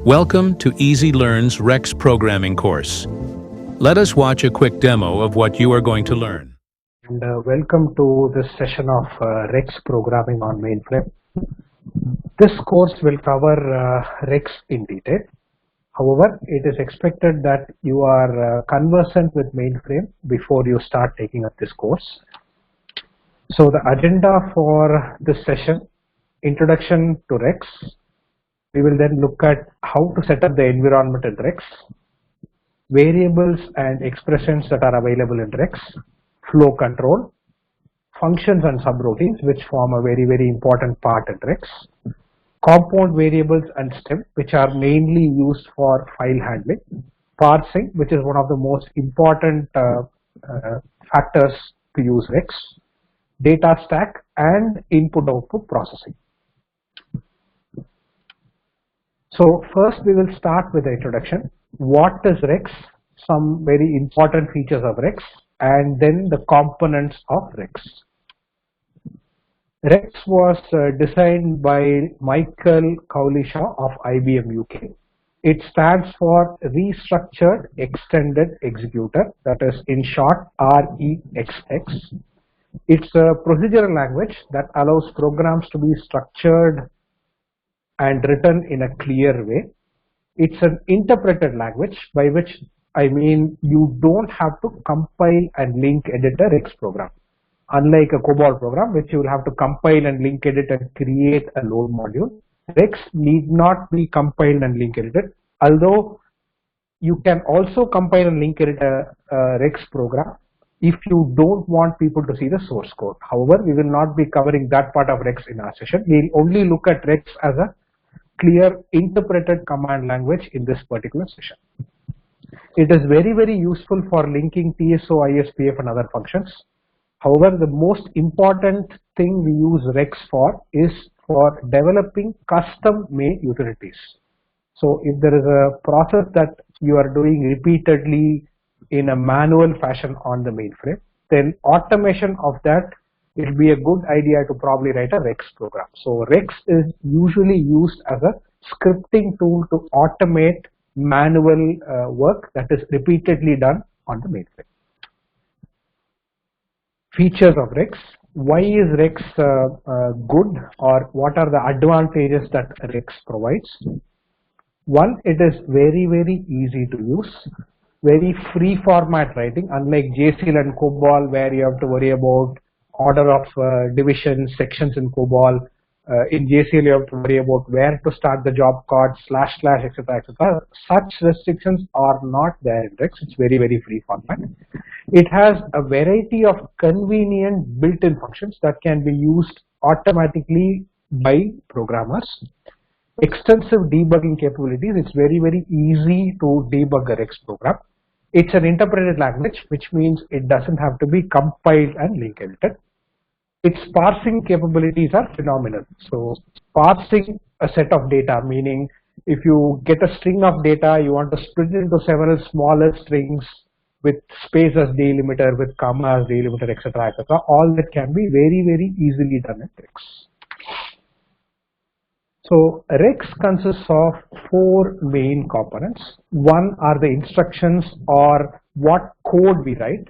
Welcome to Easy Learn's REXX programming course. Let us watch a quick demo of what you are going to learn. And welcome to this session of REXX programming on mainframe. This course will cover REXX in detail. However, it is expected that you are conversant with mainframe before you start taking up this course. So the agenda for this session: introduction to REXX. We will then look at how to set up the environment in REXX, variables and expressions that are available in REXX, flow control, functions and subroutines, which form a very important part in REXX, compound variables and step, which are mainly used for file handling, parsing, which is one of the most important factors to use REXX, data stack, and input-output processing. So first we will start with the introduction. What is REXX? Some very important features of REXX, and then the components of REXX. REXX was designed by Michael Cowlishaw of IBM UK. It stands for Restructured Extended Executor, that is in short REXX. It's a procedural language that allows programs to be structured and written in a clear way. It's an interpreted language, by which I mean you don't have to compile and link edit a REXX program. Unlike a COBOL program, which you will have to compile and link edit and create a load module, REXX need not be compiled and link edited, although you can also compile and link edit a REXX program if you don't want people to see the source code. However, we will not be covering that part of REXX in our session. We'll only look at REXX as a clear interpreted command language in this particular session. It is very useful for linking TSO, ISPF and other functions. However, the most important thing we use REXX for is for developing custom made utilities. So if there is a process that you are doing repeatedly in a manual fashion on the mainframe, then automation of that, it will be a good idea to probably write a REXX program. So REXX is usually used as a scripting tool to automate manual work that is repeatedly done on the mainframe. Features of REXX. Why is REXX good, or what are the advantages that REXX provides? One, it is very easy to use. Very free format writing, unlike JCL and COBOL, where you have to worry about order of division, sections in COBOL. In JCL, you have to worry about where to start the job card, // etc. Such restrictions are not there in REXX. It's very free format. It has a variety of convenient built-in functions that can be used automatically by programmers. Extensive debugging capabilities. It's very easy to debug a REXX program. It's an interpreted language, which means it doesn't have to be compiled and link edited. Its parsing capabilities are phenomenal. So parsing a set of data, meaning if you get a string of data, you want to split it into several smaller strings with space as delimiter, with comma as delimiter, etc. All that can be very easily done in REXX. So REXX consists of 4 main components. One are the instructions, or what code we write.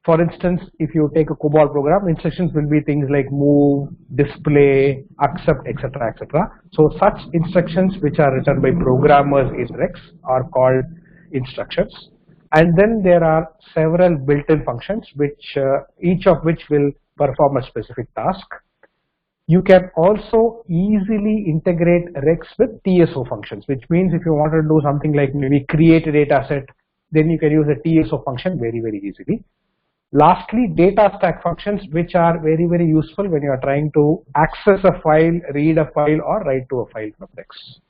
For instance, if you take a COBOL program, instructions will be things like move, display, accept, etc. So such instructions which are written by programmers in REXX are called instructions. And then there are several built-in functions, which each of which will perform a specific task. You can also easily integrate REXX with TSO functions, which means if you want to do something like maybe create a data set, then you can use a TSO function very easily. Lastly, data stack functions, which are very useful when you are trying to access a file, read a file, or write to a file from REXX.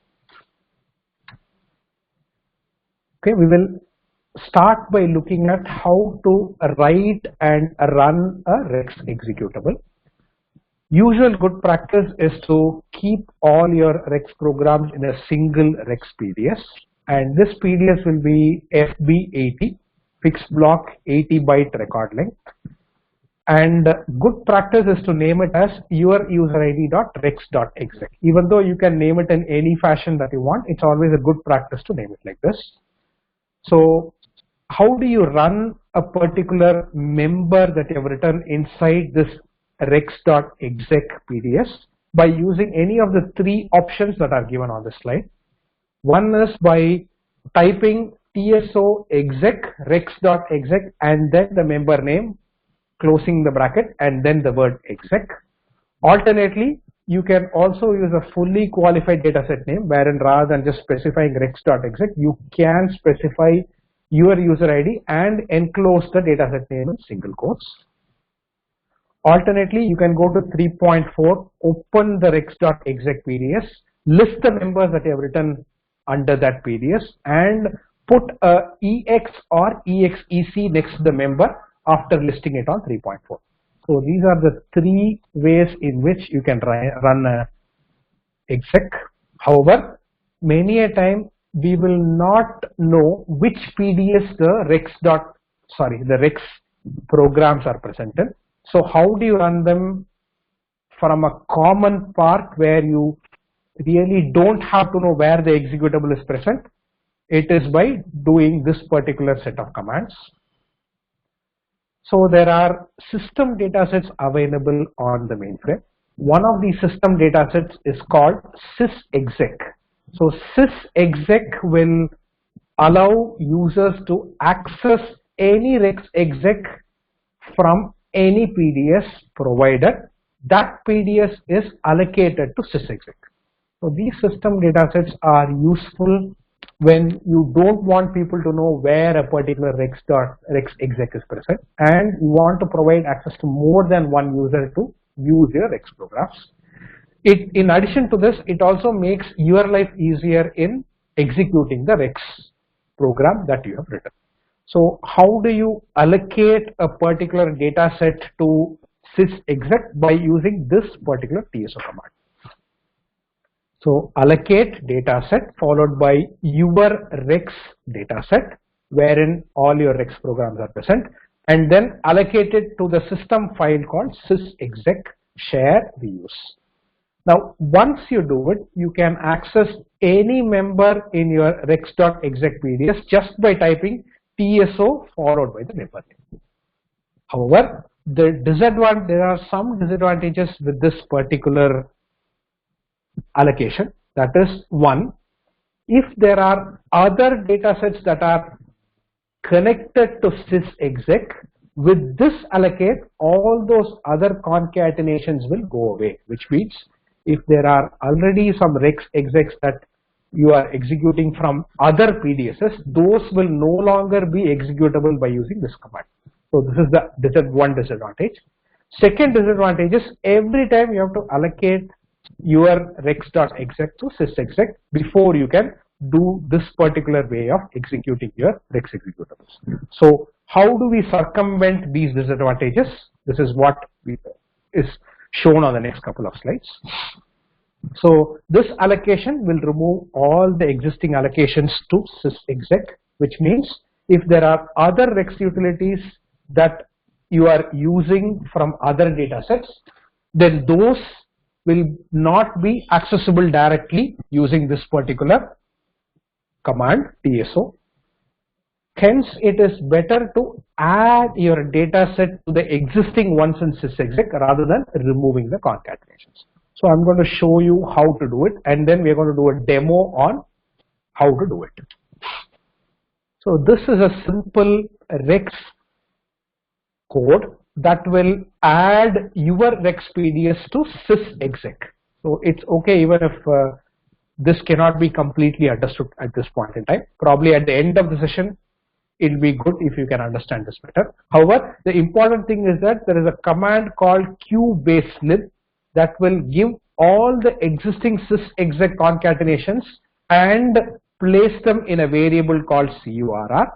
Okay, we will start by looking at how to write and run a REXX executable. Usual good practice is to keep all your REXX programs in a single REXX PDS, and this PDS will be FB80, fixed block 80 byte record length. And good practice is to name it as your user id.rex.exec. Even though you can name it in any fashion that you want, it's always a good practice to name it like this. So how do you run a particular member that you have written inside this rex.exec PDS? By using any of the three options that are given on the slide. One is by typing tso exec rex.exec and then the member name, closing the bracket, and then the word exec. Alternately, you can also use a fully qualified dataset name, wherein rather than just specifying rex.exec, you can specify your user ID and enclose the dataset name in single quotes. Alternately, you can go to 3.4, open the rex.exec PDS, list the members that you have written under that PDS, and put a EX or EXEC next to the member after listing it on 3.4. So these are the three ways in which you can run a exec. However, many a time we will not know which PDS the REXX programs are present in. So how do you run them from a common part where you really don't have to know where the executable is present? It is by doing this particular set of commands. So there are system datasets available on the mainframe. One of these system datasets is called sysexec. So sysexec will allow users to access any REXX from any PDS provided that PDS is allocated to sysexec. So these system datasets are useful when you don't want people to know where a particular REXX is present and you want to provide access to more than one user to use your REXX programs. In addition to this, it also makes your life easier in executing the REXX program that you have written. So how do you allocate a particular data set to sysexec? By using this particular TSO command. So allocate data set followed by your REXX data set wherein all your REXX programs are present, and then allocate it to the system file called sysexec share reuse. Now once you do it, you can access any member in your rex.exec PDS just by typing TSO followed by the member name. However, there are some disadvantages with this particular allocation. That is, one, if there are other data sets that are connected to sysexec, with this allocate, all those other concatenations will go away, which means if there are already some REXX that you are executing from other PDSs, those will no longer be executable by using this command. So this is the one disadvantage. Second disadvantage is every time you have to allocate your rex.exec to sysexec before you can do this particular way of executing your REXX executables. So how do we circumvent these disadvantages? This is what is shown on the next couple of slides. So this allocation will remove all the existing allocations to sysexec, which means if there are other REXX utilities that you are using from other data sets, then those will not be accessible directly using this particular command TSO. Hence, it is better to add your data set to the existing ones in sysexec rather than removing the concatenations. So I'm going to show you how to do it, and then we're going to do a demo on how to do it. So this is a simple REXX code that will add your REXX PDS to sysexec. So it's okay even if this cannot be completely understood at this point in time. Probably at the end of the session, it'll be good if you can understand this better. However, the important thing is that there is a command called qbaselib that will give all the existing sysexec concatenations and place them in a variable called curr.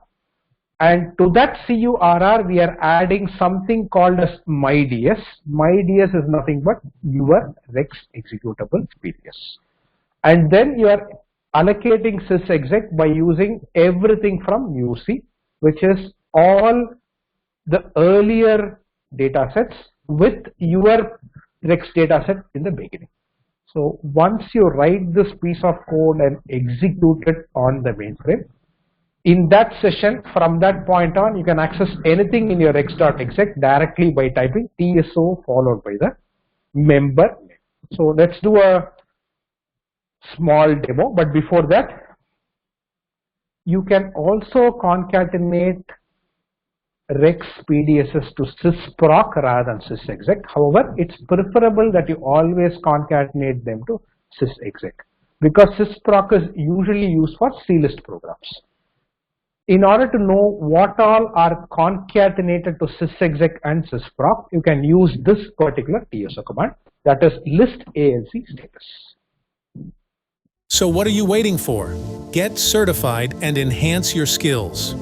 And to that curr, we are adding something called as myds. Myds is nothing but your REXX executable PDS. And then you are allocating sysexec by using everything from UC, which is all the earlier datasets with your REXX dataset in the beginning. So once you write this piece of code and execute it on the mainframe, in that session, from that point on, you can access anything in your rex.exec directly by typing TSO followed by the member name. So let's do a small demo, but before that, you can also concatenate REXX PDSs to sysproc rather than sysexec. However, it's preferable that you always concatenate them to sysexec because sysproc is usually used for CList programs. In order to know what all are concatenated to sysexec and sysproc, you can use this particular TSO command, that is list ALC status. So what are you waiting for? Get certified and enhance your skills.